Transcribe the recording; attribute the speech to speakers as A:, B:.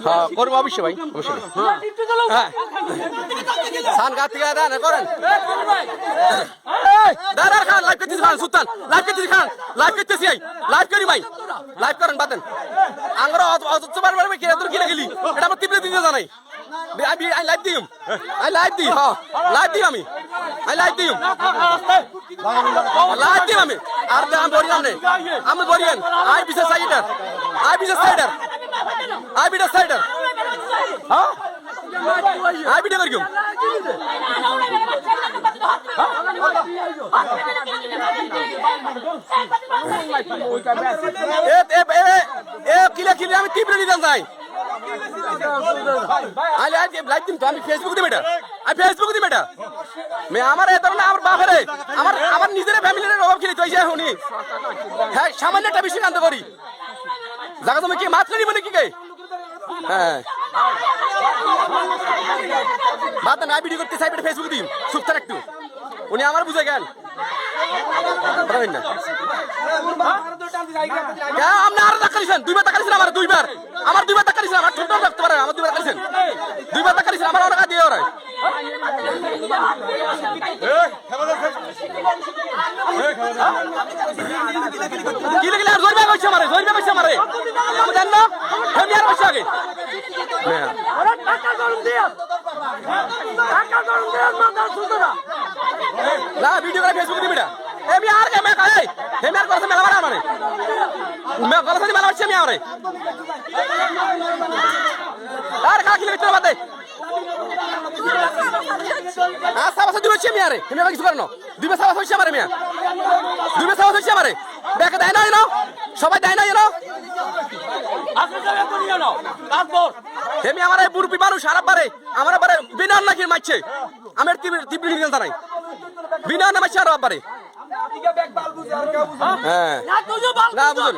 A: হ্যাঁ করবো অবশ্যই ভাই অবশ্যই হ্যাঁ সান গা থেকে দাঁড়া করেন দাঁড়া খান লাইভ করতেছি খান সুলতান লাইভ করতেছি খান লাইভ করতেছি লাইভ করি ভাই লাইভ করেন বাদেন আঙ্গরা অত পারবে কি তোর কিনে গেলি এটা আমার তীব্র দিতে জানাই I like them. I like them. Ha. Like them আমি. I like them. Like them আমি. আর আমি বরিয়ান নেই। আমি বরিয়ান। I be the sider. I be the sider. I be the sider. Ha? I be the করগম। এ কিলে কিলে আমি তীব্র নিতে যাই। লাইভ দিম তো আমি ফেসবুক দিই বেটা আমি ফেসবুক দিই বেটা মে আমার এত না আমার বাপরে আমার নিজের ফ্যামিলির অভাব খেলে তুই যাই হুনি হ্যাঁ সামান্য একটা বিষয় আনতে পারি জায়গা তুমি কি মাছ করি মানে কি কে হ্যাঁ বাদ না ভিডিও করতে চাই বেটা ফেসবুক দিম চুপ থাক একটু উনি আমার বুঝে গেল পারবেন না আপনি আরো টাকা দুইবার টাকা দিয়েছেন আমার দুইবার টাকা দিয়েছেন আমার ছোট রাখতে পারে আমার দুইবার টাকা দিয়েছেন দুইবার টাকা দিয়েছেন আমার টাকা দিয়ে ওরা কি লিখলে আর জোরবে কইছে আমারে আমি জান না আমি আর বসে আগে ওরা টাকা গরম দিয়া মাথা সুন্দরা না ভিডিও করে ফেসবুক দিবিটা আমি আর কে মে কাই আমি আর কথা মেলা মারা মানে মে কথা মেলা হচ্ছে আমি আরে আর কা কি লিখতে বাদে সাবাস দিবে আমি আরে তুমি আমাকে কিছু করনো দিবে সাবাস হচ্ছে আমারে মিয়া দিবে সাবাস হচ্ছে আমারে দেখে দেয় না জানো সবাই দেয় না জানো আজকে যাবে কোন জানো তারপর আমি আমারে বুরপি মানুষ সারা পারে আমার পারে বিনা নাকি মারছে আমার তীব্র নির্যাতন নাই বিনা না মারছে আর পারে হ্যাঁ না বুঝুন